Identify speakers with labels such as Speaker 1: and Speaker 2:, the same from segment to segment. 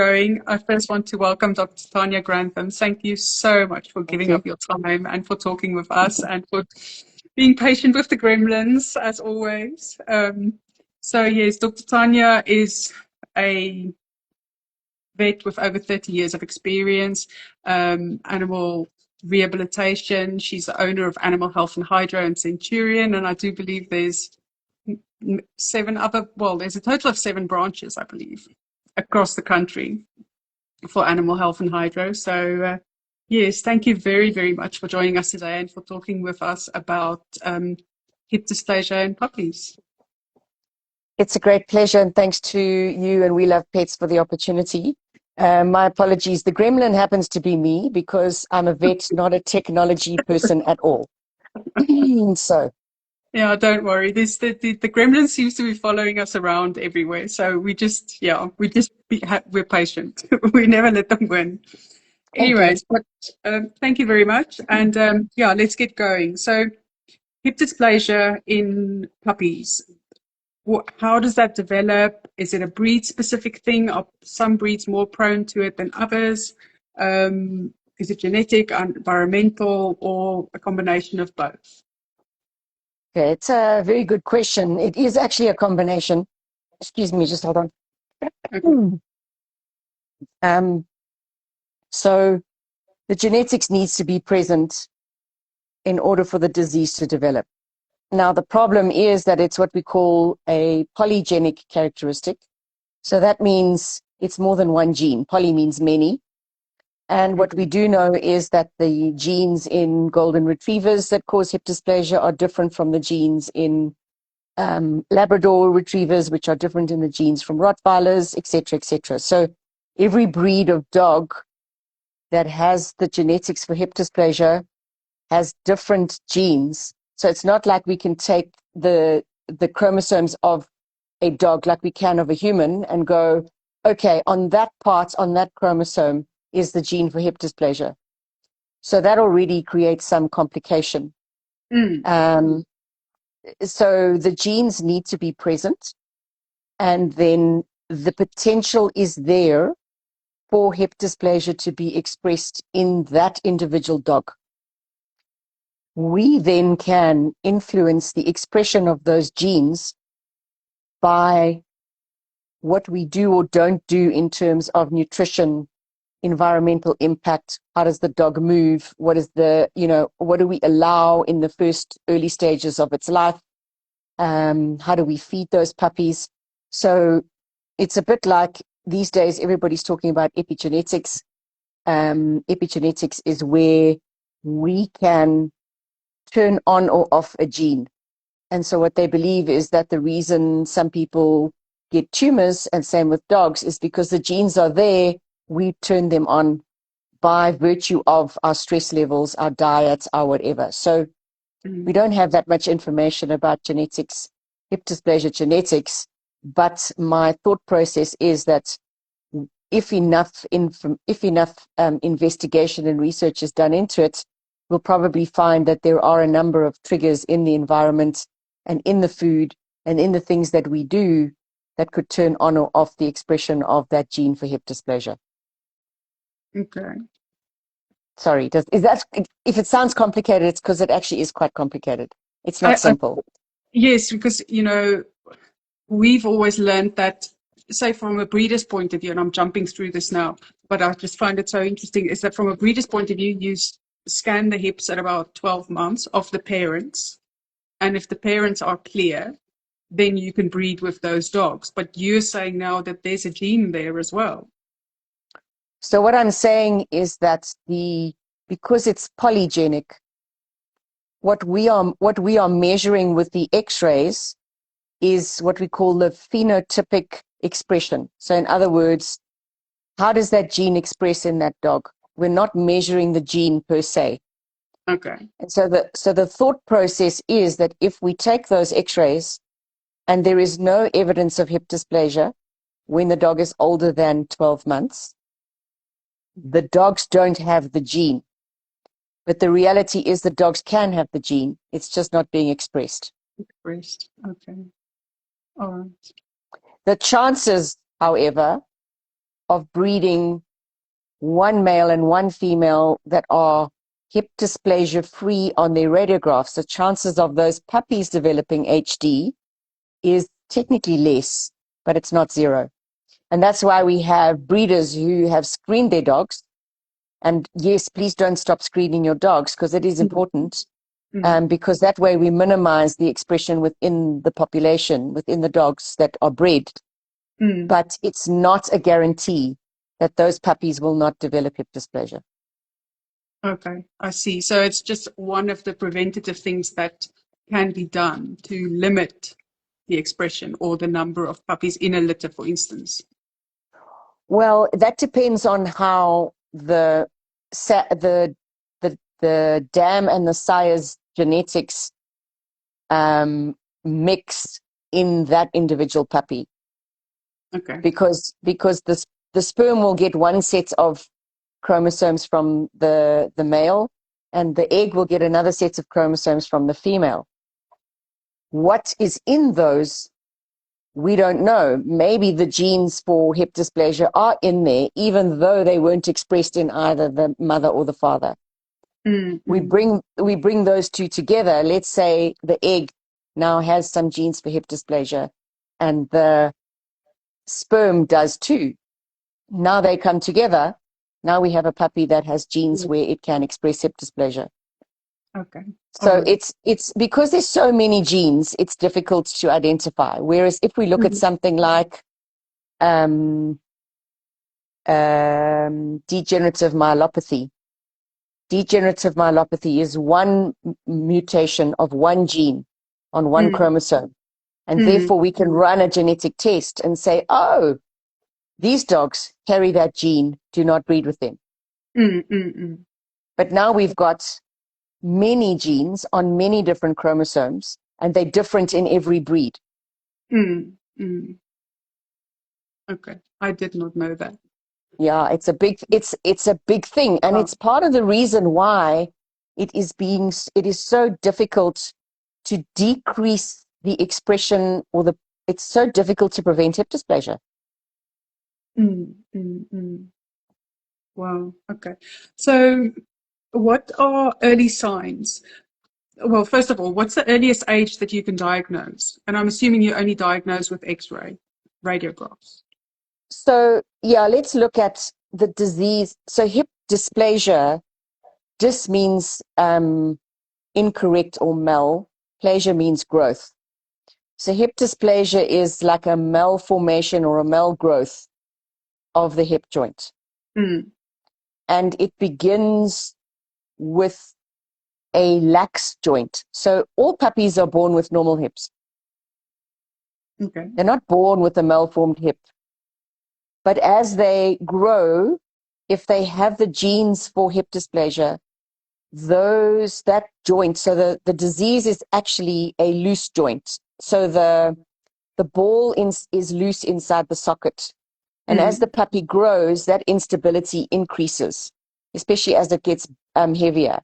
Speaker 1: going. I first want to welcome Dr. Tanya Grantham. Thank you so much for
Speaker 2: Thank
Speaker 1: giving
Speaker 2: you.
Speaker 1: up your time and for talking with us and for being patient with the gremlins, as always. Yes, Dr. Tanya is a vet with over 30 years of experience, animal rehabilitation. She's the owner of Animal Health and Hydro and Centurion, and I do believe there's there's a total of 7 branches, I believe, across the country for Animal Health and Hydro. Yes, thank you very, very much for joining us today and for talking with us about hip dysplasia and puppies.
Speaker 2: It's a great pleasure, and thanks to you and We Love Pets for the opportunity. My apologies. The gremlin happens to be me because I'm a vet, not a technology person at all. So,
Speaker 1: Yeah, don't worry. The gremlin seems to be following us around everywhere. So we're patient. We never let them win.
Speaker 2: thank you.
Speaker 1: Anyways, but thank you very much. And let's get going. So hip dysplasia in puppies. How does that develop? Is it a breed-specific thing? Are some breeds more prone to it than others? Is it genetic, environmental, or a combination of both?
Speaker 2: Okay, it's a very good question. It is actually a combination. Excuse me, just hold on.
Speaker 1: Okay.
Speaker 2: So the genetics needs to be present in order for the disease to develop. Now, the problem is that it's what we call a polygenic characteristic. So that means it's more than one gene. Poly means many. And what we do know is that the genes in golden retrievers that cause hip dysplasia are different from the genes in Labrador retrievers, which are different in the genes from Rottweilers, etc., etc. So every breed of dog that has the genetics for hip dysplasia has different genes. So it's not like we can take the chromosomes of a dog like we can of a human and go, okay, on that part, on that chromosome is the gene for hip dysplasia. So that already creates some complication. So the genes need to be present, and then the potential is there for hip dysplasia to be expressed in that individual dog. We then can influence the expression of those genes by what we do or don't do in terms of nutrition, environmental impact. How does the dog move? What is what do we allow in the first early stages of its life? How do we feed those puppies? So it's a bit like these days everybody's talking about epigenetics. Epigenetics is where we can turn on or off a gene. And so what they believe is that the reason some people get tumors, and same with dogs, is because the genes are there. We turn them on by virtue of our stress levels, our diets, our whatever. So we don't have that much information about genetics, hip dysplasia genetics, but my thought process is that if enough investigation and research is done into it, we'll probably find that there are a number of triggers in the environment and in the food and in the things that we do that could turn on or off the expression of that gene for hip dysplasia.
Speaker 1: Okay.
Speaker 2: Sorry, if it sounds complicated, it's because it actually is quite complicated. It's not simple.
Speaker 1: Yes, because, we've always learned that, say, from a breeder's point of view, and I'm jumping through this now, but I just find it so interesting, is that from a breeder's point of view, you scan the hips at about 12 months of the parents. And if the parents are clear, then you can breed with those dogs. But you're saying now that there's a gene there as well.
Speaker 2: So what I'm saying is that because it's polygenic, what we are measuring with the X-rays is what we call the phenotypic expression. So in other words, how does that gene express in that dog? We're not measuring the gene per se.
Speaker 1: Okay.
Speaker 2: And so the thought process is that if we take those X-rays and there is no evidence of hip dysplasia when the dog is older than 12 months, the dogs don't have the gene. But the reality is the dogs can have the gene. It's just not being expressed.
Speaker 1: Expressed. Okay. All right.
Speaker 2: The chances, however, of breeding one male and one female that are hip dysplasia free on their radiographs, the chances of those puppies developing HD is technically less, but it's not zero. And that's why we have breeders who have screened their dogs. And yes, please don't stop screening your dogs, because it is important, because that way we minimize the expression within the population, within the dogs that are bred. But it's not a guarantee that those puppies will not develop hip dysplasia.
Speaker 1: Okay, I see. So it's just one of the preventative things that can be done to limit the expression or the number of puppies in a litter, for instance.
Speaker 2: Well, that depends on how the dam and the sire's genetics mix in that individual puppy.
Speaker 1: Okay.
Speaker 2: Because the sperm will get one set of chromosomes from the male, and the egg will get another set of chromosomes from the female. What is in those, we don't know. Maybe the genes for hip dysplasia are in there, even though they weren't expressed in either the mother or the father. We bring those two together. Let's say the egg now has some genes for hip dysplasia, and the sperm does too. Now they come together. Now we have a puppy that has genes where it can express hip dysplasia.
Speaker 1: Okay.
Speaker 2: So it's because there's so many genes, it's difficult to identify. Whereas if we look at something like degenerative myelopathy is one mutation of one gene on one chromosome. And therefore we can run a genetic test and say, oh, these dogs carry that gene, do not breed with them. But now we've got many genes on many different chromosomes, and they're different in every breed.
Speaker 1: Okay, I did not know that.
Speaker 2: Yeah, it's a big thing, and it's part of the reason why it is so difficult to decrease the expression, or it's so difficult to prevent hip dysplasia.
Speaker 1: Wow. Okay. So what are early signs? Well, first of all, what's the earliest age that you can diagnose? And I'm assuming you only diagnose with X-ray radiographs.
Speaker 2: So yeah, let's look at the disease. So hip dysplasia, dys means incorrect or mal, plasia means growth. So hip dysplasia is like a malformation or a malgrowth of the hip joint. And it begins with a lax joint. So all puppies are born with normal hips.
Speaker 1: Okay.
Speaker 2: They're not born with a malformed hip. But as they grow, if they have the genes for hip dysplasia, that joint, so the disease is actually a loose joint. So the ball is loose inside the socket. And as the puppy grows, that instability increases, especially as it gets heavier.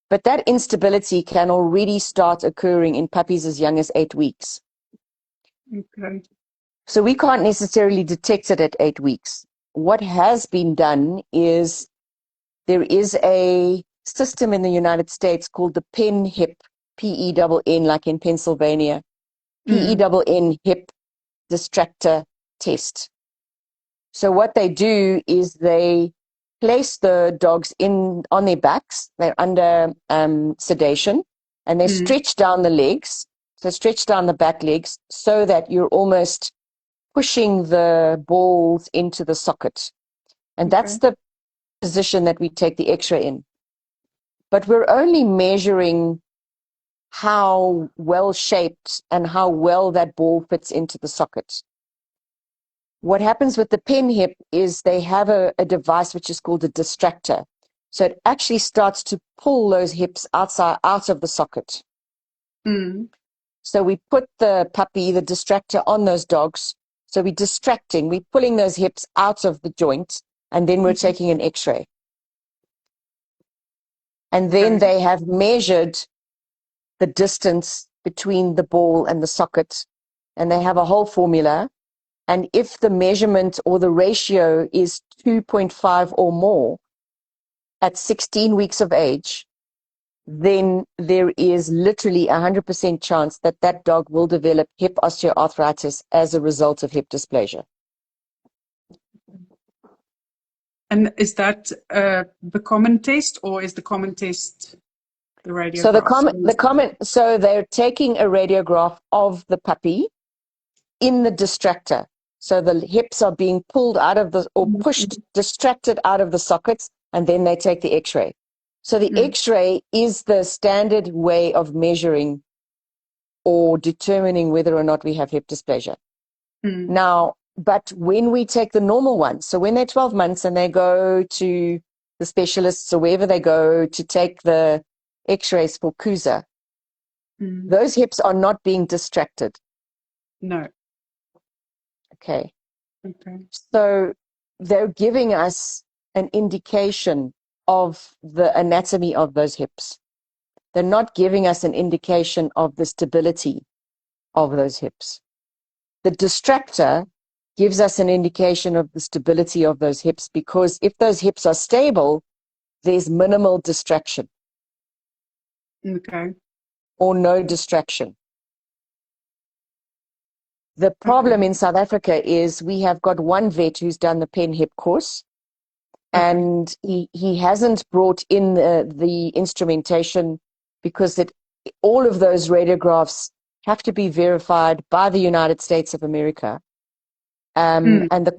Speaker 2: But that instability can already start occurring in puppies as young as 8 weeks.
Speaker 1: Okay.
Speaker 2: So we can't necessarily detect it at 8 weeks. What has been done is there is a system in the United States called the PEN hip, PENN, like in Pennsylvania, PENN hip distractor test. So what they do is they place the dogs on their backs. They're under sedation, and they stretch down the legs. So stretch down the back legs so that you're almost pushing the balls into the socket. And that's the position that we take the X-ray in. But we're only measuring how well shaped and how well that ball fits into the socket. What happens with the pen hip is they have a device which is called a distractor. So it actually starts to pull those hips out of the socket. So we put the distractor on those dogs. So we're distracting, we're pulling those hips out of the joint, and then we're taking an X-ray. And then they have measured the distance between the ball and the socket, and they have a whole formula. And if the measurement or the ratio is 2.5 or more at 16 weeks of age, then there is literally 100% chance that that dog will develop hip osteoarthritis as a result of hip dysplasia.
Speaker 1: And is that the common test, or is the common test the
Speaker 2: So
Speaker 1: radiograph?
Speaker 2: so they're taking a radiograph of the puppy in the distractor. So the hips are being pulled out of the, or pushed, distracted out of the sockets, and then they take the x-ray. So the x-ray is the standard way of measuring or determining whether or not we have hip dysplasia. Now, but when we take the normal ones, so when they're 12 months and they go to the specialists or wherever they go to take the x-rays for KUSA, those hips are not being distracted.
Speaker 1: No.
Speaker 2: Okay.
Speaker 1: Okay.
Speaker 2: So they're giving us an indication of the anatomy of those hips. They're not giving us an indication of the stability of those hips. The distractor gives us an indication of the stability of those hips, because if those hips are stable, there's minimal distraction.
Speaker 1: Okay.
Speaker 2: Or no distraction. The problem in South Africa is we have got one vet who's done the pen hip course, and he hasn't brought in the instrumentation, because all of those radiographs have to be verified by the United States of America. And the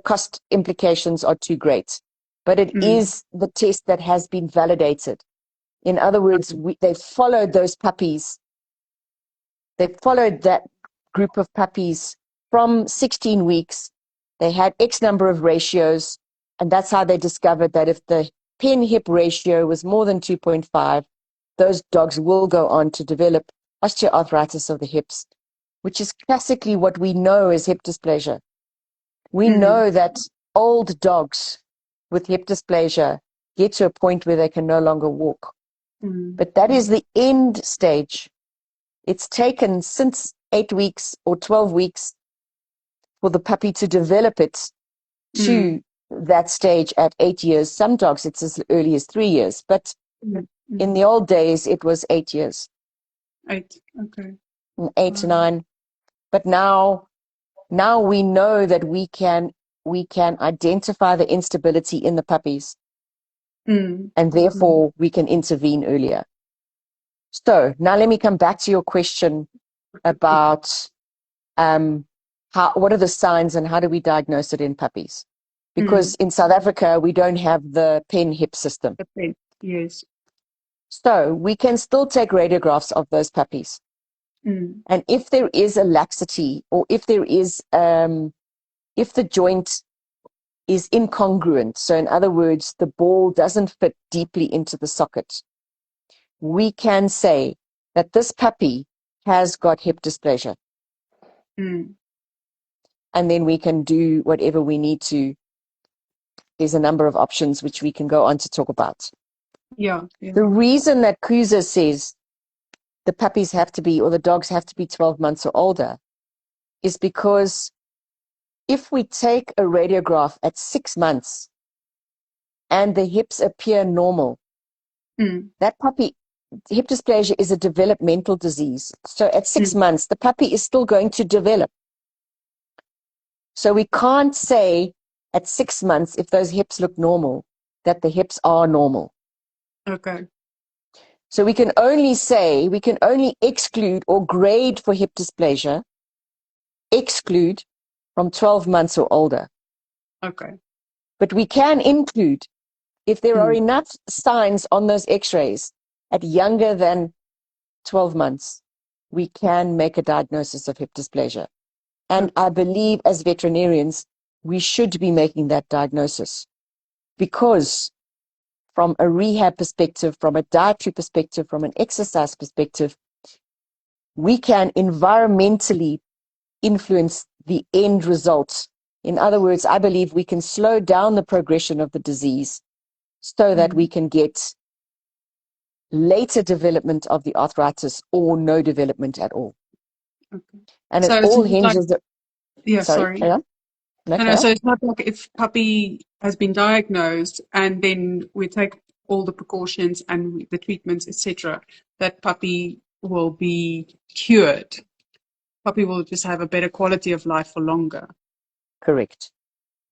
Speaker 2: cost implications are too great. But it is the test that has been validated. In other words, they followed those puppies. They followed that group of puppies from 16 weeks. They had X number of ratios, and that's how they discovered that if the pen hip ratio was more than 2.5, those dogs will go on to develop osteoarthritis of the hips, which is classically what we know as hip dysplasia. We know that old dogs with hip dysplasia get to a point where they can no longer walk. But that is the end stage. It's taken since 8 weeks or 12 weeks for the puppy to develop it to that stage at 8 years. Some dogs, it's as early as 3 years. But in the old days, it was 8 years.
Speaker 1: 8, okay.
Speaker 2: 8 to 9. But now we know that we can identify the instability in the puppies, and therefore we can intervene earlier. So now let me come back to your question about what are the signs and how do we diagnose it in puppies? Because in South Africa, we don't have the pen hip system.
Speaker 1: The pen, yes.
Speaker 2: So we can still take radiographs of those puppies. And if there is a laxity, or if there is, if the joint is incongruent, so in other words, the ball doesn't fit deeply into the socket, we can say that this puppy has got hip dysplasia. And then we can do whatever we need to. There's a number of options which we can go on to talk about.
Speaker 1: Yeah.
Speaker 2: The reason that KUSA says the puppies have to be, or the dogs have to be 12 months or older, is because if we take a radiograph at 6 months and the hips appear normal, that puppy, hip dysplasia is a developmental disease. So at 6 months, the puppy is still going to develop. So we can't say at 6 months, if those hips look normal, that the hips are normal.
Speaker 1: Okay.
Speaker 2: So we can only say, we can only exclude or grade for hip dysplasia, exclude from 12 months or older.
Speaker 1: Okay.
Speaker 2: But we can include if there are enough signs on those x-rays at younger than 12 months, we can make a diagnosis of hip dysplasia. And I believe as veterinarians, we should be making that diagnosis, because from a rehab perspective, from a dietary perspective, from an exercise perspective, we can environmentally influence the end results. In other words, I believe we can slow down the progression of the disease so that we can get later development of the arthritis or no development at all.
Speaker 1: Okay.
Speaker 2: And
Speaker 1: So
Speaker 2: it
Speaker 1: it's
Speaker 2: all
Speaker 1: not like,
Speaker 2: hinges.
Speaker 1: Yeah,
Speaker 2: Sorry,
Speaker 1: sorry.
Speaker 2: carry on. No,
Speaker 1: No, no,
Speaker 2: carry on.
Speaker 1: so it's not like if puppy has been diagnosed and then we take all the precautions and the treatments, etc., that puppy will be cured. Puppy will just have a better quality of life for longer.
Speaker 2: Correct.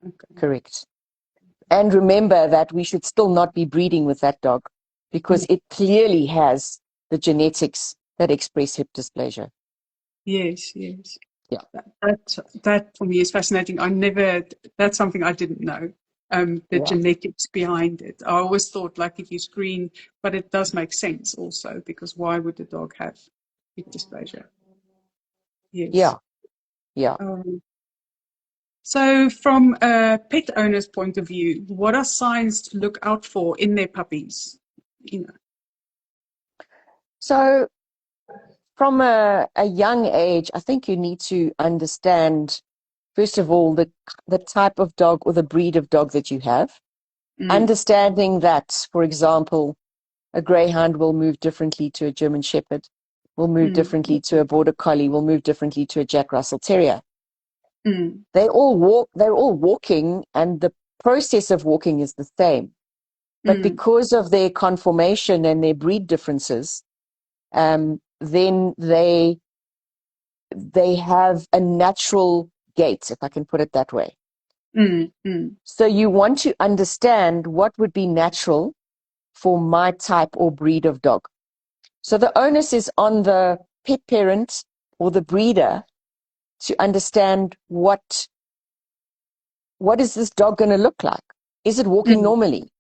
Speaker 1: Okay.
Speaker 2: Correct. And remember that we should still not be breeding with that dog because it clearly has the genetics that express hip dysplasia.
Speaker 1: Yes, yes.
Speaker 2: Yeah.
Speaker 1: That for me is fascinating. That's something I didn't know. The
Speaker 2: Yeah.
Speaker 1: genetics behind it. I always thought like if you screen, but it does make sense also because why would the dog have hip dysplasia? Yes.
Speaker 2: Yeah. Yeah.
Speaker 1: So from a pet owner's point of view, what are signs to look out for in their puppies? You know.
Speaker 2: So from a young age, I think you need to understand, first of all, the type of dog or the breed of dog that you have. Understanding that, for example, a greyhound will move differently to a German Shepherd, will move differently to a Border Collie, will move differently to a Jack Russell Terrier. They're all walking, and the process of walking is the same. But because of their conformation and their breed differences, then they have a natural gait, if I can put it that way. So you want to understand what would be natural for my type or breed of dog. So the onus is on the pet parent or the breeder to understand what is this dog going to look like? Is it walking normally?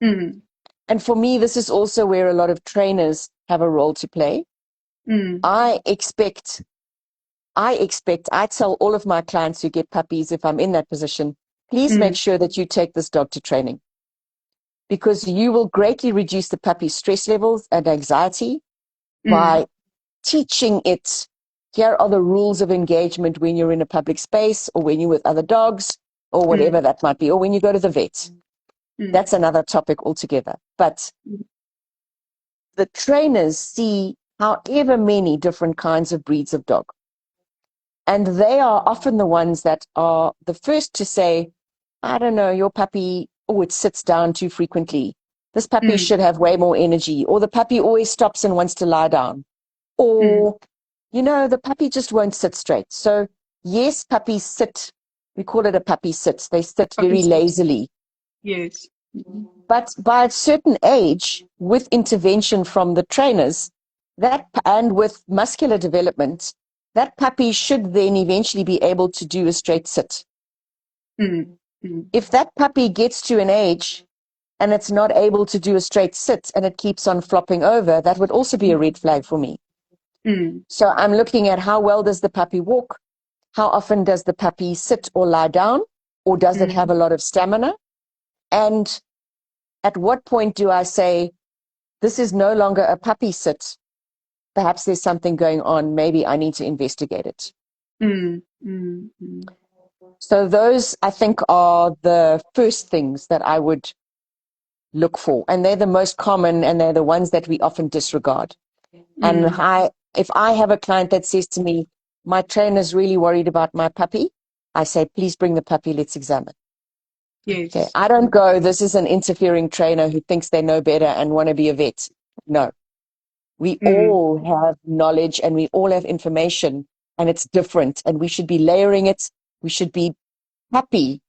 Speaker 2: And for me, this is also where a lot of trainers have a role to play. I tell all of my clients who get puppies, if I'm in that position, please make sure that you take this dog to training because you will greatly reduce the puppy's stress levels and anxiety by teaching it, here are the rules of engagement when you're in a public space or when you're with other dogs or whatever that might be, or when you go to the vet. That's another topic altogether. But the trainers see however many different kinds of breeds of dog. And they are often the ones that are the first to say, I don't know, your puppy, oh, it sits down too frequently. This puppy should have way more energy. Or the puppy always stops and wants to lie down. Or, the puppy just won't sit straight. So, yes, puppies sit. We call it a puppy sit. They sit very lazily.
Speaker 1: Yes.
Speaker 2: But by a certain age, with intervention from the trainers, and with muscular development, that puppy should then eventually be able to do a straight sit. If that puppy gets to an age and it's not able to do a straight sit and it keeps on flopping over, that would also be a red flag for me. So I'm looking at how well does the puppy walk? How often does the puppy sit or lie down? Or does it have a lot of stamina? And at what point do I say, this is no longer a puppy sit? Perhaps there's something going on. Maybe I need to investigate it. So those, I think, are the first things that I would look for. And they're the most common and they're the ones that we often disregard. And if I have a client that says to me, my trainer's really worried about my puppy, I say, please bring the puppy, let's examine.
Speaker 1: Yes.
Speaker 2: Okay. I don't go, this is an interfering trainer who thinks they know better and want to be a vet. No. We all have knowledge and we all have information and it's different and we should be layering it. We should be happy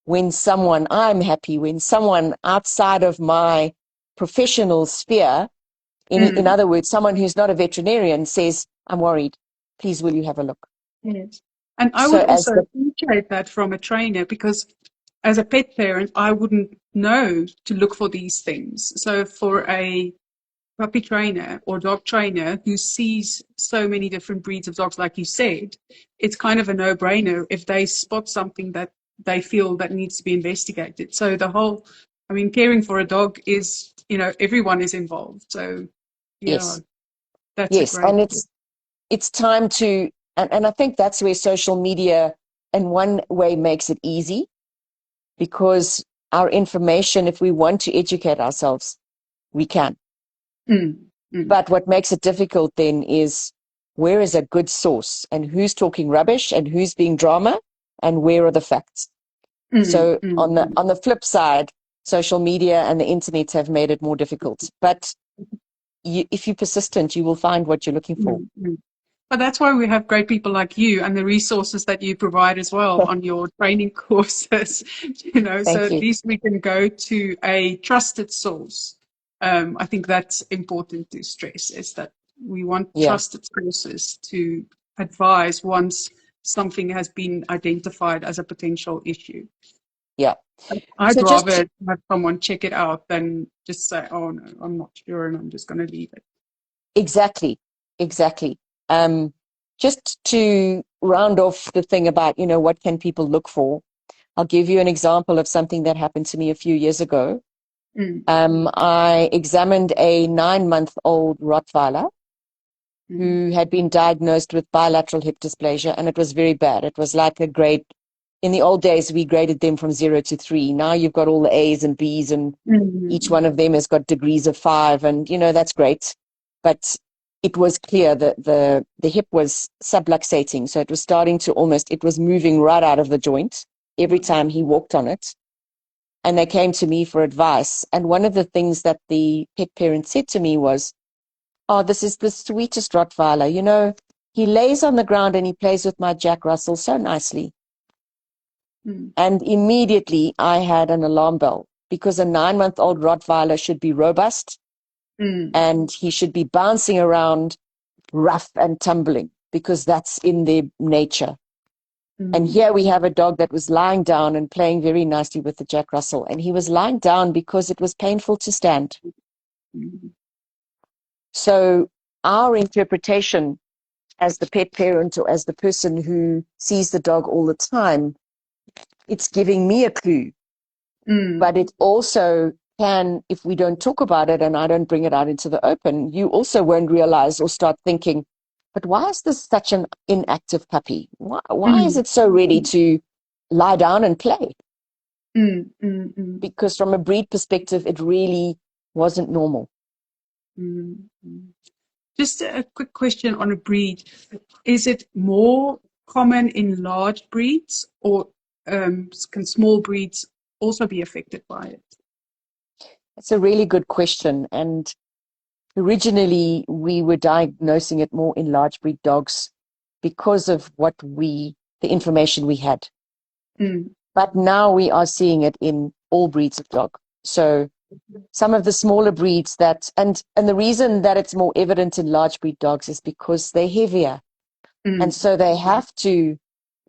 Speaker 2: I'm happy when someone outside of my professional sphere, in other words, someone who's not a veterinarian says, I'm worried. Please, will you have a look?
Speaker 1: Yes. And I
Speaker 2: So
Speaker 1: would
Speaker 2: as
Speaker 1: also appreciate that from a trainer because as a pet parent, I wouldn't know to look for these things. So for a puppy trainer or dog trainer who sees so many different breeds of dogs, like you said, it's kind of a no-brainer if they spot something that they feel that needs to be investigated. So caring for a dog is, everyone is involved. So yeah, that's a
Speaker 2: yes,
Speaker 1: great.
Speaker 2: and it's time to, and I think that's where social media in one way makes it easy because our information, if we want to educate ourselves, we can. But what makes it difficult then is where is a good source and who's talking rubbish and who's being drama and where are the facts. So on the flip side, social media and the internet have made it more difficult. But if you're persistent, you will find what you're looking for.
Speaker 1: But that's why we have great people like you and the resources that you provide as well on your training courses, so at least we can go to a trusted source. I think that's important to stress, is that we want trusted sources to advise once something has been identified as a potential issue.
Speaker 2: Yeah.
Speaker 1: I'd rather have someone check it out than just say, oh no, I'm not sure and I'm just going to leave it.
Speaker 2: Exactly. Just to round off the thing about, what can people look for? I'll give you an example of something that happened to me a few years ago. I examined a 9-month-old Rottweiler who had been diagnosed with bilateral hip dysplasia, and it was very bad. It was like a grade. In the old days, we graded them from 0 to 3. Now you've got all the A's and B's, and each one of them has got degrees of 5, and that's great. But it was clear that the hip was subluxating, so it was starting to it was moving right out of the joint every time he walked on it. And they came to me for advice. And one of the things that the pet parent said to me was, oh, this is the sweetest Rottweiler. He lays on the ground and he plays with my Jack Russell so nicely. And immediately I had an alarm bell, because a 9-month-old Rottweiler should be robust and he should be bouncing around rough and tumbling, because that's in their nature. And here we have a dog that was lying down and playing very nicely with the Jack Russell. And he was lying down because it was painful to stand. So our interpretation as the pet parent or as the person who sees the dog all the time, it's giving me a clue. But it also can, if we don't talk about it and I don't bring it out into the open, you also won't realize or start thinking, but why is this such an inactive puppy? Why is it so ready to lie down and play? Because from a breed perspective, it really wasn't normal.
Speaker 1: Just a quick question on a breed. Is it more common in large breeds, or can small breeds also be affected by it?
Speaker 2: It's a really good question. And originally, we were diagnosing it more in large breed dogs because of the information we had. But now we are seeing it in all breeds of dog. So some of the smaller breeds and the reason that it's more evident in large breed dogs is because they're heavier. And so they have to,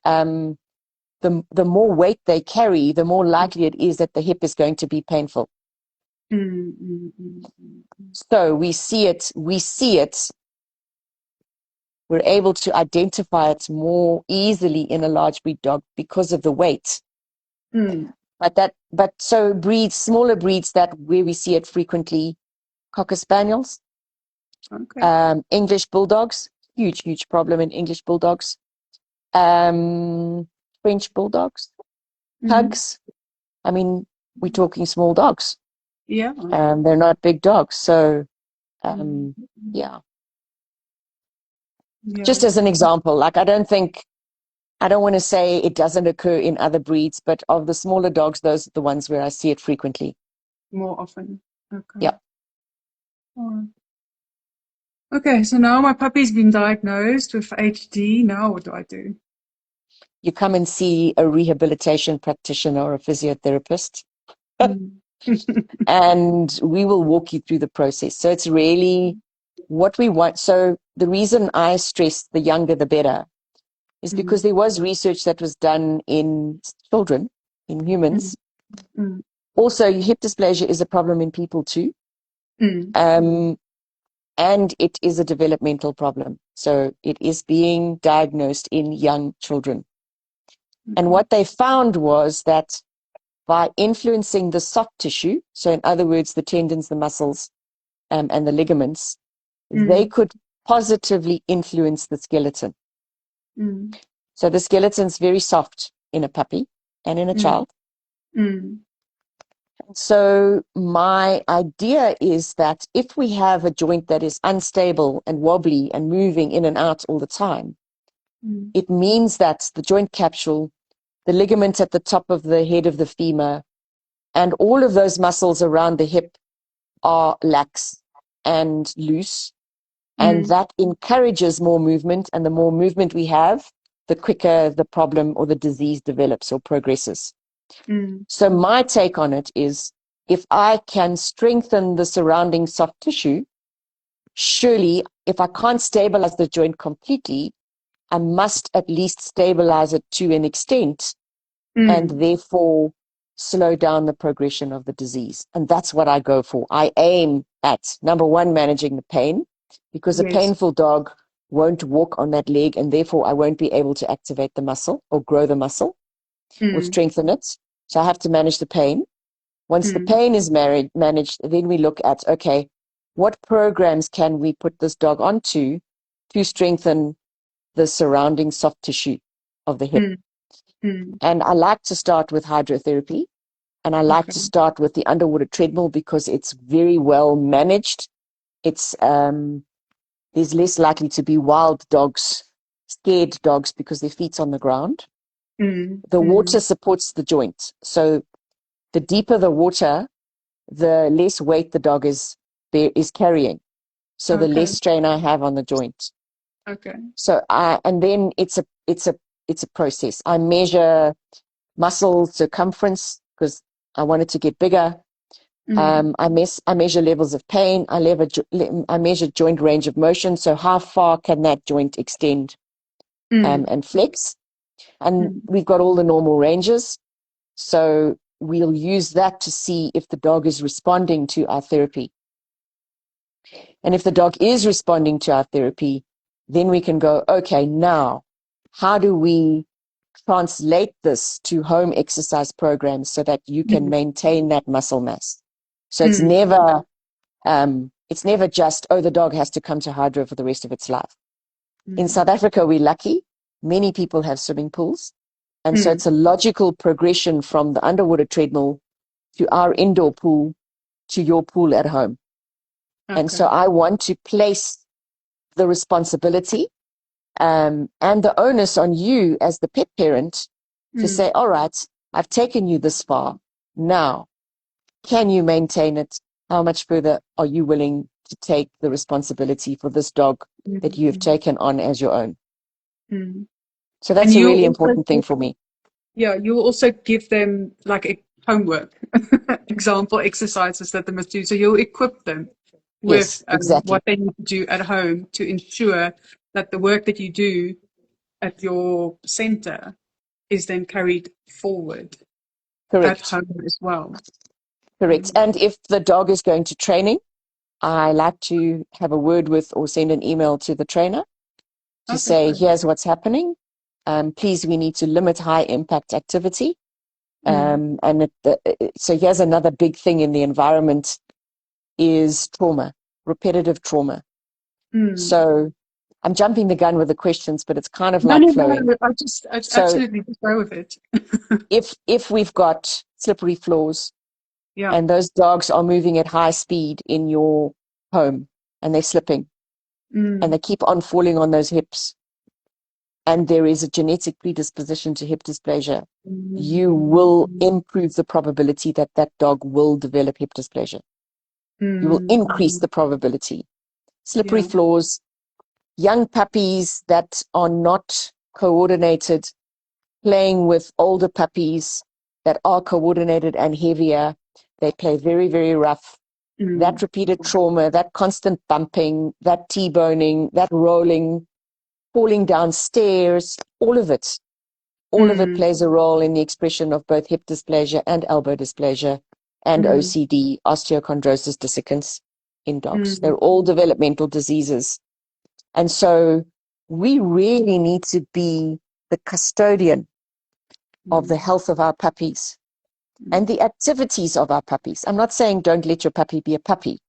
Speaker 2: the more weight they carry, the more likely it is that the hip is going to be painful. So we see it, we're able to identify it more easily in a large breed dog because of the weight. But so smaller breeds where we see it frequently, Cocker Spaniels, English Bulldogs, huge problem in English Bulldogs, French Bulldogs, Pugs. I mean, we're talking small dogs.
Speaker 1: Yeah.
Speaker 2: They're not big dogs. So, yeah. Just as an example, like I don't want to say it doesn't occur in other breeds, but of the smaller dogs, those are the ones where I see it frequently.
Speaker 1: More often. Okay.
Speaker 2: Yeah.
Speaker 1: Okay, so now my puppy's been diagnosed with HD. Now what do I do?
Speaker 2: You come and see a rehabilitation practitioner or a physiotherapist, and we will walk you through the process. So it's really what we want. So the reason I stress the younger the better is because there was research that was done in children, in humans. Also, hip dysplasia is a problem in people too. And it is a developmental problem. So it is being diagnosed in young children. And what they found was that by influencing the soft tissue, so in other words, the tendons, the muscles, and the ligaments, they could positively influence the skeleton. So the skeleton's very soft in a puppy and in a child. So my idea is that if we have a joint that is unstable and wobbly and moving in and out all the time, it means that the joint capsule, the ligament at the top of the head of the femur, and all of those muscles around the hip are lax and loose. And that encourages more movement. And the more movement we have, the quicker the problem or the disease develops or progresses. So my take on it is, if I can strengthen the surrounding soft tissue, surely if I can't stabilize the joint completely, I must at least stabilize it to an extent and therefore slow down the progression of the disease. And that's what I go for. I aim at, number one, managing the pain, because a painful dog won't walk on that leg, and therefore I won't be able to activate the muscle or grow the muscle or strengthen it. So I have to manage the pain. Once the pain is managed, then we look at, okay, what programs can we put this dog onto to strengthen the surrounding soft tissue of the hip? And I like to start with hydrotherapy, and I like to start with the underwater treadmill because it's very well managed. It's there's less likely to be wild dogs, scared dogs, because their feet's on the ground. The water supports the joint. So the deeper the water, the less weight the dog is carrying. So the less strain I have on the joint. So and then it's a process. I measure muscle circumference because I want it to get bigger. I measure levels of pain. I measure joint range of motion. So how far can that joint extend and flex? And we've got all the normal ranges. So we'll use that to see if the dog is responding to our therapy. And if the dog is responding to our therapy, then we can go, okay, now, how do we translate this to home exercise programs so that you can maintain that muscle mass? So it's never just, oh, the dog has to come to hydro for the rest of its life. In South Africa, we're lucky. Many people have swimming pools. And so it's a logical progression from the underwater treadmill to our indoor pool to your pool at home. And so I want to place the responsibility and the onus on you as the pet parent to say, all right, I've taken you this far. Now, can you maintain it? How much further are you willing to take the responsibility for this dog that you have taken on as your own? So that's a really important thing for me.
Speaker 1: Yeah, you also give them like a homework, example exercises that they must do. So you'll equip them with
Speaker 2: exactly.
Speaker 1: what they need to do at home to ensure that the work that you do at your center is then carried forward at home as well.
Speaker 2: Correct. And if the dog is going to training, I like to have a word with or send an email to the trainer to say, here's what's happening. Please, we need to limit high impact activity. So here's another big thing in the environment is trauma, repetitive trauma. So I'm jumping the gun with the questions, but it's kind of flowing.
Speaker 1: No, I absolutely just go with it.
Speaker 2: if we've got slippery floors,
Speaker 1: yeah,
Speaker 2: and those dogs are moving at high speed in your home and they're slipping and they keep on falling on those hips, and there is a genetic predisposition to hip dysplasia, you will improve the probability that that dog will develop hip dysplasia. You will increase the probability. Slippery floors, young puppies that are not coordinated, playing with older puppies that are coordinated and heavier, they play very, very rough. That repeated trauma, that constant bumping, that T-boning, that rolling, falling down stairs, all of it plays a role in the expression of both hip dysplasia and elbow dysplasia and OCD, osteochondrosis dissecans, in dogs. They're all developmental diseases. And so we really need to be the custodian of the health of our puppies and the activities of our puppies. I'm not saying don't let your puppy be a puppy.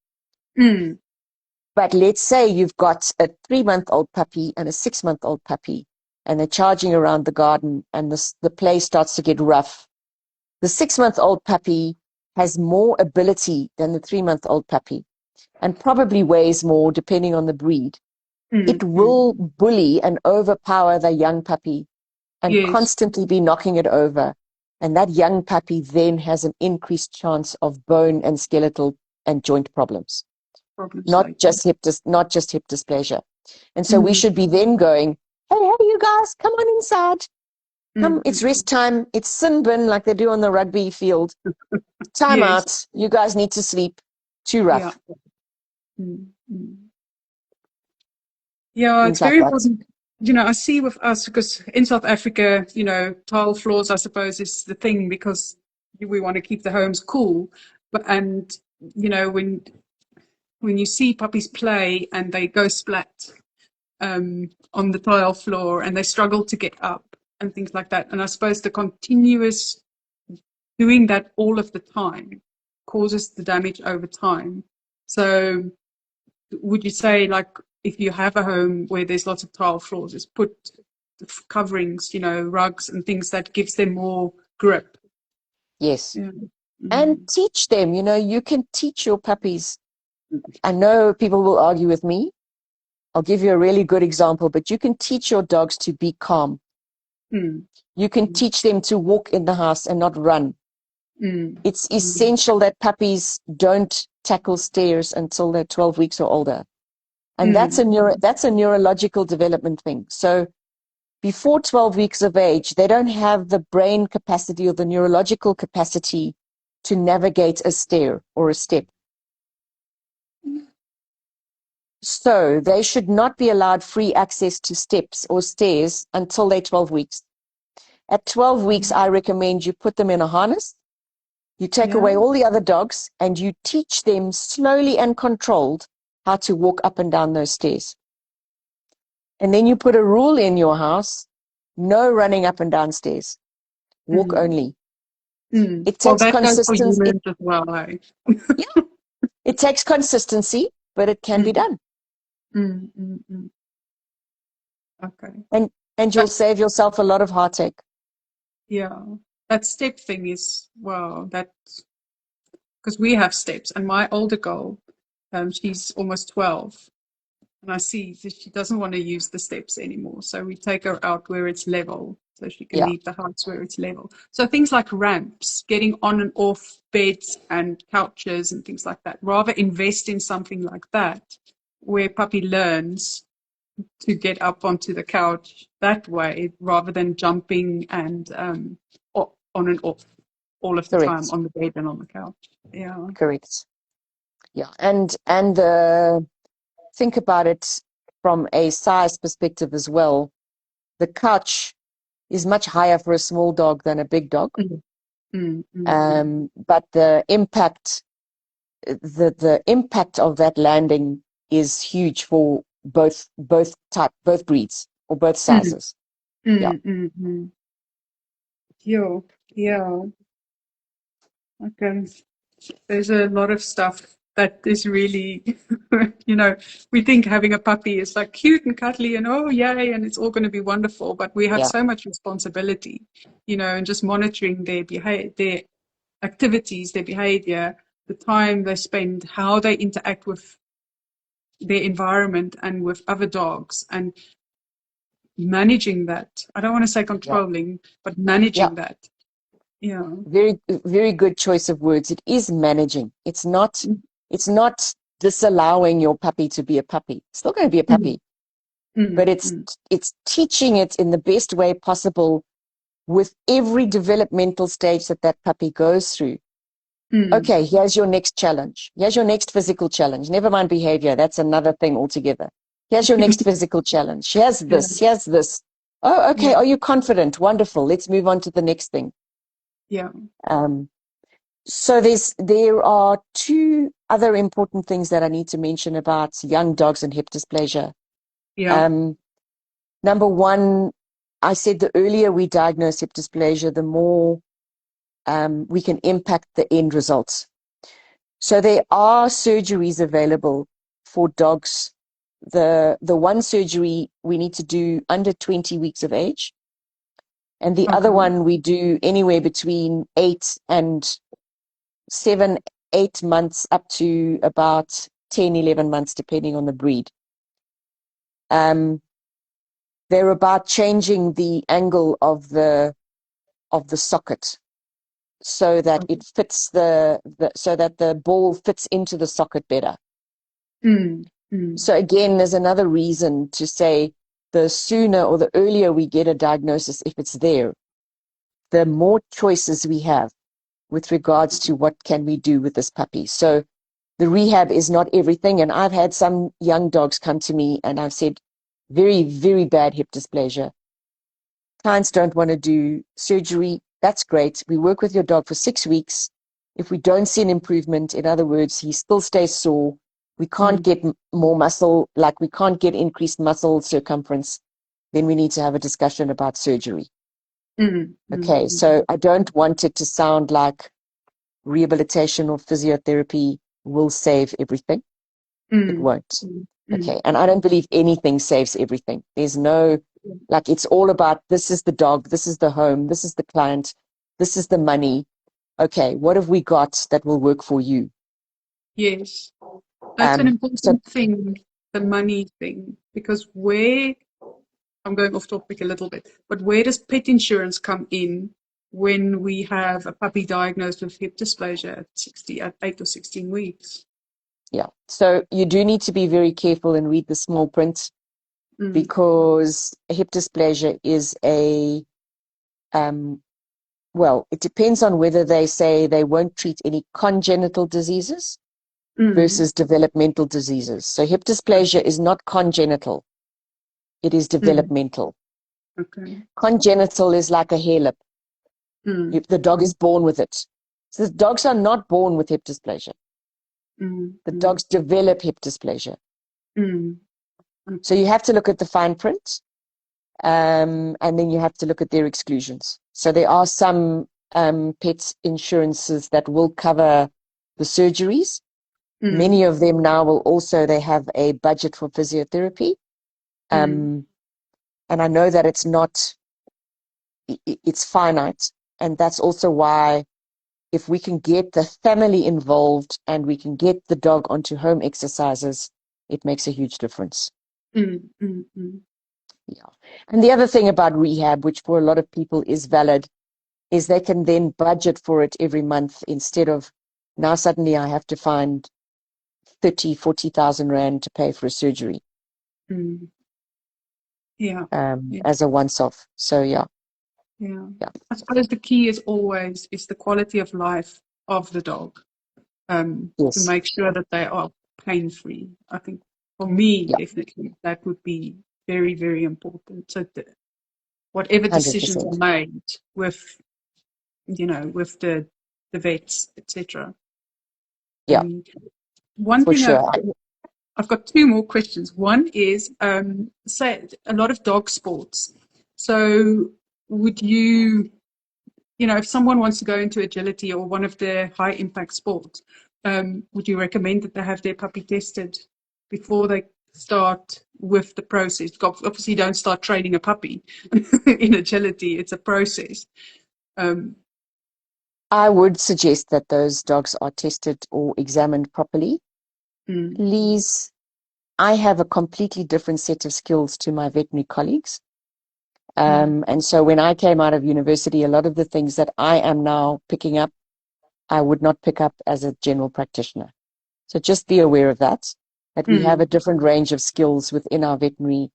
Speaker 2: But let's say you've got a 3-month-old puppy and a 6-month-old puppy, and they're charging around the garden, and the play starts to get rough. The 6-month-old puppy has more ability than the 3-month-old puppy and probably weighs more depending on the breed, it will bully and overpower the young puppy and
Speaker 1: Yes.
Speaker 2: constantly be knocking it over. And that young puppy then has an increased chance of bone and skeletal and joint problems,
Speaker 1: Problems
Speaker 2: not
Speaker 1: later.
Speaker 2: just hip dysplasia. And so we should be then going, hey, you guys, come on inside. Come, it's rest time. It's sin bin like they do on the rugby field. Time
Speaker 1: Yes.
Speaker 2: out. You guys need to sleep. Too rough.
Speaker 1: Yeah. Yeah, it's
Speaker 2: Things like
Speaker 1: very
Speaker 2: that.
Speaker 1: important. I see with us, because in South Africa, tile floors, I suppose, is the thing because we want to keep the homes cool. And when you see puppies play and they go splat on the tile floor and they struggle to get up and things like that. And I suppose the continuous doing that all of the time causes the damage over time. So would you say, like, if you have a home where there's lots of tile floors, is put coverings, rugs and things that gives them more grip?
Speaker 2: Yes.
Speaker 1: Yeah.
Speaker 2: And teach them, you can teach your puppies. I know people will argue with me. I'll give you a really good example, but you can teach your dogs to be calm. You can teach them to walk in the house and not run. It's essential that puppies don't tackle stairs until they're 12 weeks or older. And that's a neurological development thing. So before 12 weeks of age, they don't have the brain capacity or the neurological capacity to navigate a stair or a step. So they should not be allowed free access to steps or stairs until they're 12 weeks. At 12 weeks, I recommend you put them in a harness. You take away all the other dogs and you teach them slowly and controlled how to walk up and down those stairs. And then you put a rule in your house, no running up and down stairs. Walk only. It
Speaker 1: Well,
Speaker 2: takes
Speaker 1: that goes for
Speaker 2: consistency.
Speaker 1: humans as well, eh?
Speaker 2: Yeah, it takes consistency, but it can be done.
Speaker 1: Okay.
Speaker 2: And you'll save yourself a lot of heartache.
Speaker 1: Yeah. That step thing is, wow, because we have steps, and my older girl, she's almost 12, and I see that she doesn't want to use the steps anymore. So we take her out where it's level, so she can
Speaker 2: Yeah,
Speaker 1: leave the house where it's level. So things like ramps, getting on and off beds and couches and things like that. Rather invest in something like that, where puppy learns to get up onto the couch that way, rather than jumping and on and off all of the time
Speaker 2: correct.
Speaker 1: on the bed and on the couch. Yeah.
Speaker 2: Correct. Yeah. And think about it from a size perspective as well. The couch is much higher for a small dog than a big dog. But the impact of that landing is huge for both breeds or both sizes. Yeah.
Speaker 1: Yeah. Okay. There's a lot of stuff that is really, we think having a puppy is like cute and cuddly and oh yay, and it's all going to be wonderful. But we have
Speaker 2: Yeah.
Speaker 1: so much responsibility, and just monitoring their behavior, their activities, their behavior, the time they spend, how they interact with their environment and with other dogs, and managing that. I don't want to say controlling, but managing that. Yeah.
Speaker 2: Very, very good choice of words. It is managing. It's not disallowing your puppy to be a puppy. It's still going to be a puppy, but it's teaching it in the best way possible with every developmental stage that puppy goes through. Okay, here's your next challenge. Here's your next physical challenge. Never mind behavior. That's another thing altogether. Here's your next physical challenge. Here's this. Here's this. Oh, okay.
Speaker 1: Yeah.
Speaker 2: Are you confident? Wonderful. Let's move on to the next thing.
Speaker 1: Yeah.
Speaker 2: So there are two other important things that I need to mention about young dogs and hip dysplasia.
Speaker 1: Yeah.
Speaker 2: Number one, I said the earlier we diagnose hip dysplasia, the more we can impact the end results. So there are surgeries available for dogs. The one surgery we need to do under 20 weeks of age, and the other one we do anywhere between 8 and 7, 8 months up to about 10, 11 months, depending on the breed. They're about changing the angle of the socket so that it fits so that the ball fits into the socket better. So again, there's another reason to say the sooner or the earlier we get a diagnosis, if it's there, the more choices we have with regards to what can we do with this puppy. So the rehab is not everything. And I've had some young dogs come to me and I've said, very, very bad hip dysplasia. Clients don't want to do surgery. That's great. We work with your dog for 6 weeks. If we don't see an improvement, in other words, he still stays sore, we can't get more muscle, like we can't get increased muscle circumference, then we need to have a discussion about surgery. Okay, so I don't want it to sound like rehabilitation or physiotherapy will save everything. It won't. Okay, and I don't believe anything saves everything. There's no, like, it's all about, this is the dog, this is the home, this is the client, this is the money. Okay, what have we got that will work for you?
Speaker 1: Yes, that's an important thing, the money thing, because I'm going off topic a little bit, but where does pet insurance come in when we have a puppy diagnosed with hip dysplasia at 8 or 16 weeks?
Speaker 2: Yeah, so you do need to be very careful and read the small print, because hip dysplasia is well, it depends on whether they say they won't treat any congenital diseases versus developmental diseases. So hip dysplasia is not congenital, it is developmental.
Speaker 1: Okay.
Speaker 2: Congenital is like a hair lip. The dog is born with it. So the dogs are not born with hip dysplasia. The dogs develop hip dysplasia. So you have to look at the fine print, and then you have to look at their exclusions. So there are some pet insurances that will cover the surgeries. Many of them now will also, they have a budget for physiotherapy. And I know that it's not, it's finite. And that's also why if we can get the family involved and we can get the dog onto home exercises, it makes a huge difference. Yeah. And the other thing about rehab, which for a lot of people is valid, is they can then budget for it every month instead of now suddenly I have to find 30, 40,000 Rand to pay for a surgery.
Speaker 1: Yeah.
Speaker 2: As a once-off. So yeah.
Speaker 1: I suppose the key is always the quality of life of the dog, to make sure that they are pain-free. I think for me, definitely, that would be very, very important. So whatever decisions
Speaker 2: 100%.
Speaker 1: are made with, with the vets, etc.
Speaker 2: Yeah,
Speaker 1: One
Speaker 2: for
Speaker 1: thing
Speaker 2: sure.
Speaker 1: I've got two more questions. One is, say, a lot of dog sports. So would you, if someone wants to go into agility or one of the high impact sports, would you recommend that they have their puppy tested before they start with the process? Obviously, you don't start training a puppy in agility. It's a process.
Speaker 2: I would suggest that those dogs are tested or examined properly. Please, I have a completely different set of skills to my veterinary colleagues. And so when I came out of university, a lot of the things that I am now picking up, I would not pick up as a general practitioner. So just be aware of that we have a different range of skills within our veterinary,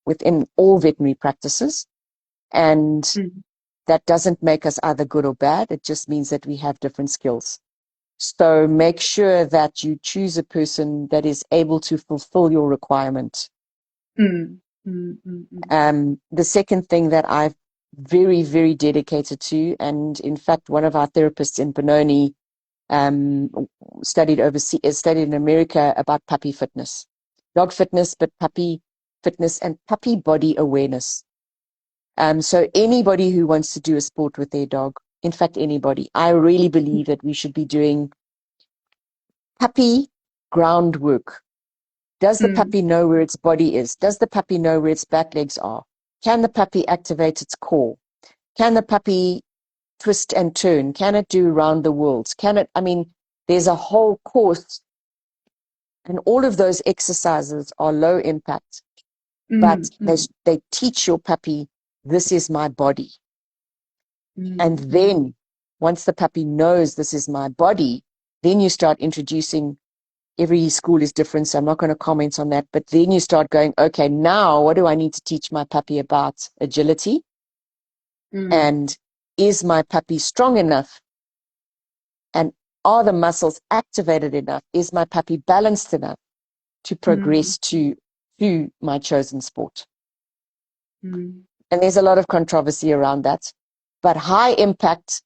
Speaker 2: within all veterinary practices. And that doesn't make us either good or bad. It just means that we have different skills. So make sure that you choose a person that is able to fulfill your requirement. The second thing that I've very, very dedicated to, and in fact, one of our therapists in Benoni studied in America about puppy fitness, dog fitness, but puppy fitness and puppy body awareness. So anybody who wants to do a sport with their dog, in fact, anybody, I really believe that we should be doing puppy groundwork. Does the puppy know where its body is? Does the puppy know where its back legs are? Can the puppy activate its core? Can the puppy twist and turn? Can it do round the world? I mean, there's a whole course, and all of those exercises are low impact, but they teach your puppy, this is my body. And then once the puppy knows this is my body, then you start introducing, every school is different, so I'm not going to comment on that, but then you start going, okay, now what do I need to teach my puppy about agility? And is my puppy strong enough? And are the muscles activated enough? Is my puppy balanced enough to progress to my chosen sport? And there's a lot of controversy around that. But high impact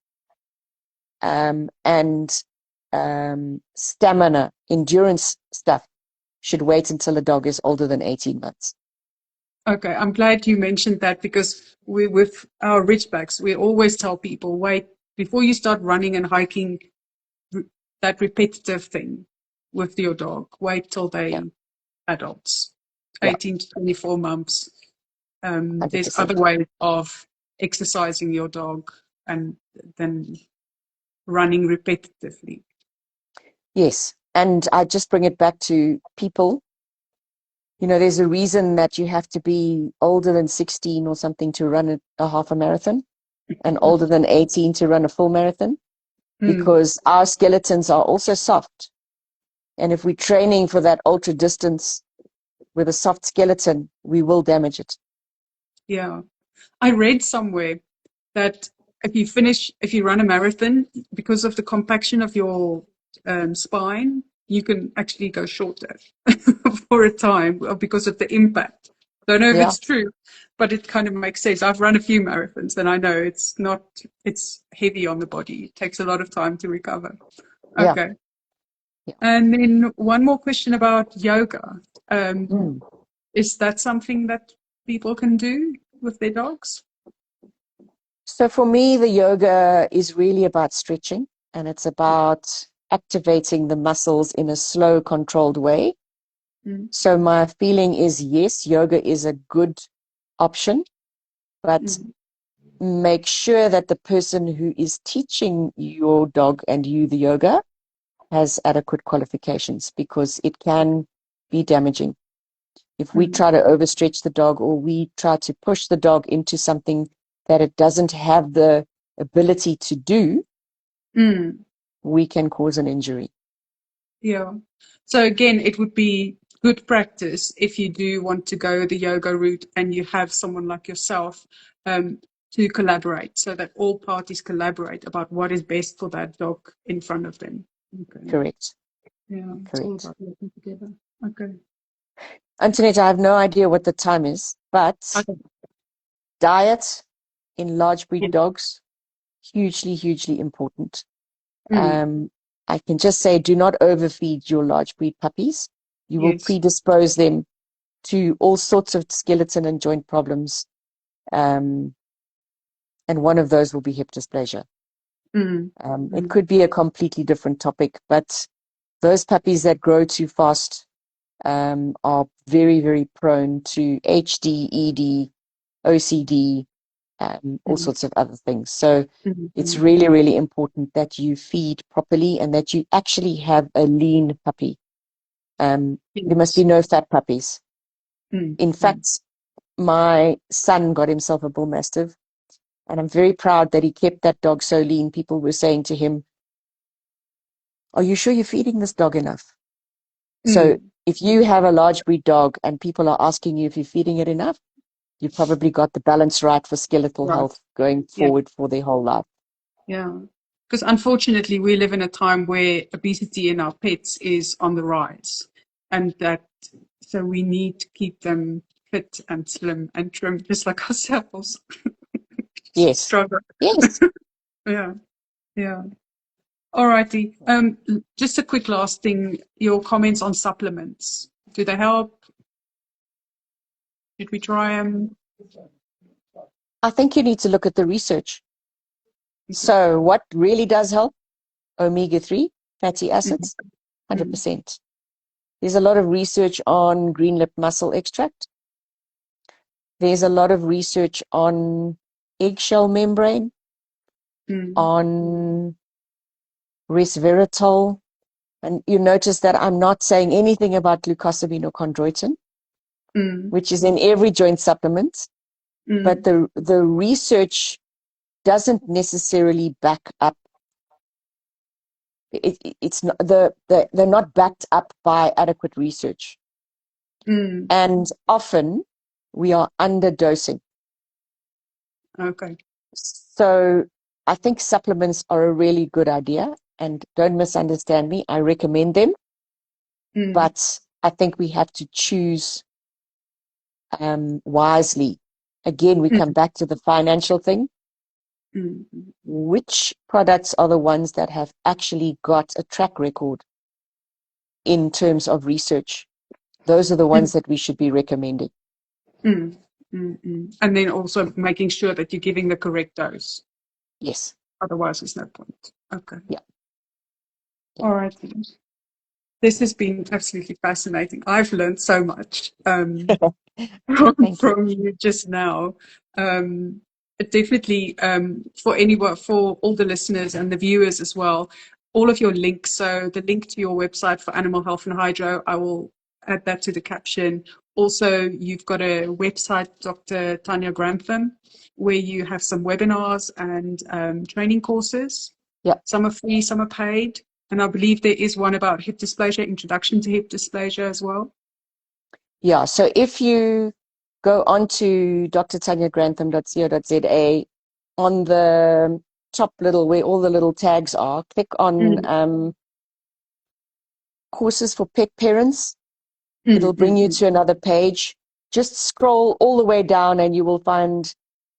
Speaker 2: and stamina, endurance stuff should wait until a dog is older than 18 months.
Speaker 1: Okay, I'm glad you mentioned that, because with our Ridgebacks, we always tell people, wait, before you start running and hiking, that repetitive thing with your dog, wait till they adults, 18 to 24 months. There's
Speaker 2: 100%.
Speaker 1: other ways of exercising your dog and then running repetitively.
Speaker 2: Yes, and I just bring it back to people. You know, there's a reason that you have to be older than 16 or something to run a half a marathon, and older than 18 to run a full marathon, because our skeletons are also soft. And if we're training for that ultra distance with a soft skeleton, we will damage it.
Speaker 1: Yeah. I read somewhere that if you run a marathon, because of the compaction of your spine, you can actually go shorter for a time because of the impact. Don't know if it's true, but it kind of makes sense. I've run a few marathons and I know it's heavy on the body. It takes a lot of time to recover. Okay.
Speaker 2: Yeah.
Speaker 1: And then one more question about yoga. Is that something that people can do with their dogs?
Speaker 2: So for me, the yoga is really about stretching, and it's about activating the muscles in a slow, controlled way. So my feeling is, yes, yoga is a good option, but make sure that the person who is teaching your dog and you the yoga has adequate qualifications, because it can be damaging. If we try to overstretch the dog, or we try to push the dog into something that it doesn't have the ability to do, we can cause an injury.
Speaker 1: Yeah. So again, it would be good practice if you do want to go the yoga route and you have someone like yourself to collaborate, so that all parties collaborate about what is best for that dog in front of them. Okay.
Speaker 2: Correct.
Speaker 1: Yeah. It's all about working together. Okay.
Speaker 2: Antoinette, I have no idea what the time is, but diet in large breed dogs, hugely, hugely important. I can just say, do not overfeed your large breed puppies. You will predispose them to all sorts of skeleton and joint problems. And one of those will be hip dysplasia. It could be a completely different topic, but those puppies that grow too fast are very, very prone to HD, ED, OCD, all sorts of other things. So it's really, really important that you feed properly and that you actually have a lean puppy. There must be no fat puppies. In fact, my son got himself a bull mastiff, and I'm very proud that he kept that dog so lean. People were saying to him, are you sure you're feeding this dog enough? So if you have a large breed dog and people are asking you if you're feeding it enough, you've probably got the balance right for skeletal health going forward for their whole life.
Speaker 1: Yeah. Because unfortunately, we live in a time where obesity in our pets is on the rise. And so we need to keep them fit and slim and trim, just like ourselves.
Speaker 2: Yes.
Speaker 1: Struggle.
Speaker 2: Yes.
Speaker 1: Yeah. Yeah. All righty. Just a quick last thing, your comments on supplements. Do they help? Did we try them?
Speaker 2: I think you need to look at the research. So what really does help? Omega-3 fatty acids, 100%. There's a lot of research on green lip mussel extract. There's a lot of research on eggshell membrane. on resveratrol. And you notice that I'm not saying anything about glucosamine or chondroitin, which is in every joint supplement. But the research doesn't necessarily back up. It's not they're not backed up by adequate research. And often we are underdosing.
Speaker 1: Okay.
Speaker 2: So I think supplements are a really good idea, and don't misunderstand me. I recommend them, but I think we have to choose wisely. Again, we come back to the financial thing. Which products are the ones that have actually got a track record in terms of research? Those are the ones that we should be recommending.
Speaker 1: And then also making sure that you're giving the correct dose.
Speaker 2: Yes.
Speaker 1: Otherwise, there's no point. Okay.
Speaker 2: Yeah.
Speaker 1: All right. This has been absolutely fascinating. I've learned so much from you just now. Definitely for anyone, for all the listeners and the viewers as well, all of your links. So the link to your website for Animal Health and Hydro, I will add that to the caption. Also, you've got a website, Dr. Tanya Grantham, where you have some webinars and training courses.
Speaker 2: Yeah.
Speaker 1: Some are free, some are paid. And I believe there is one about hip dysplasia, introduction to hip dysplasia as well.
Speaker 2: Yeah, so if you go onto drtanyagrantham.co.za, on the top little, where all the little tags are, click on courses for pet parents. It'll bring you to another page. Just scroll all the way down and you will find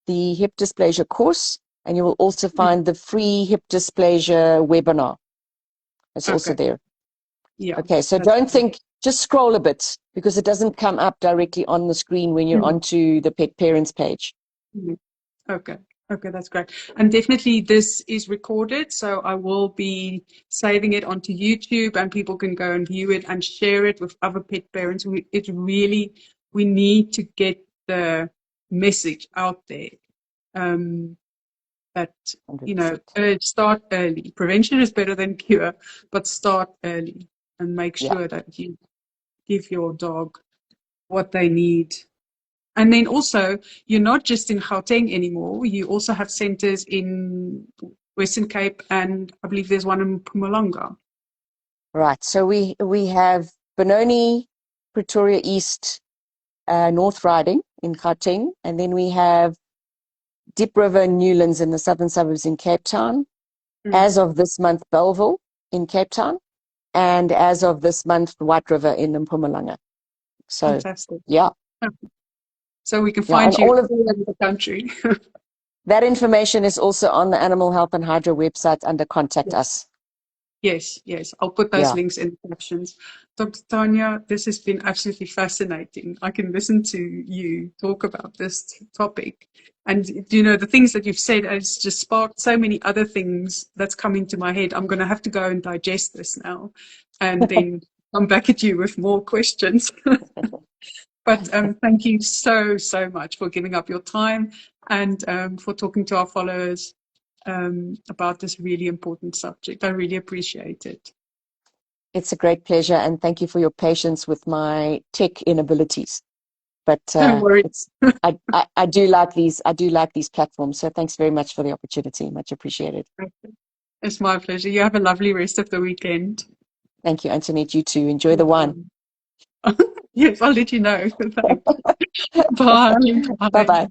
Speaker 2: the hip dysplasia course, and you will also find the free hip dysplasia webinar. It's also there.
Speaker 1: Yeah.
Speaker 2: Okay, so don't think, just scroll a bit, because it doesn't come up directly on the screen when you're onto the pet parents page.
Speaker 1: Okay. Okay, that's great. And definitely this is recorded, so I will be saving it onto YouTube and people can go and view it and share it with other pet parents. We need to get the message out there. That,
Speaker 2: 100%.
Speaker 1: start early. Prevention is better than cure, but start early and make sure that you give your dog what they need. And then also, you're not just in Gauteng anymore. You also have centers in Western Cape, and I believe there's one in Mpumalanga.
Speaker 2: Right. So we have Benoni, Pretoria East, North Riding in Gauteng, and then we have Deep River and Newlands in the southern suburbs in Cape Town. As of this month, Bellville in Cape Town, and as of this month, White River in Mpumalanga. So,
Speaker 1: fantastic.
Speaker 2: Yeah.
Speaker 1: So we can find you
Speaker 2: all of
Speaker 1: in the country.
Speaker 2: That information is also on the Animal Health and Hydro website under Contact Us.
Speaker 1: Yes. I'll put those links in the captions. Dr. Tanya, this has been absolutely fascinating. I can listen to you talk about this topic. And, the things that you've said has just sparked so many other things that's coming to my head. I'm going to have to go and digest this now and then come back at you with more questions. But thank you so much for giving up your time and for talking to our followers about this really important subject. I really appreciate it.
Speaker 2: It's a great pleasure, and thank you for your patience with my tech inabilities. But
Speaker 1: Don't worry.
Speaker 2: I do like these. I do like these platforms. So thanks very much for the opportunity. Much appreciated.
Speaker 1: It's my pleasure. You have a lovely rest of the weekend.
Speaker 2: Thank you, Antoinette. You too. Enjoy the wine.
Speaker 1: Yes, I'll let you know. Thanks. Bye.
Speaker 2: Bye-bye.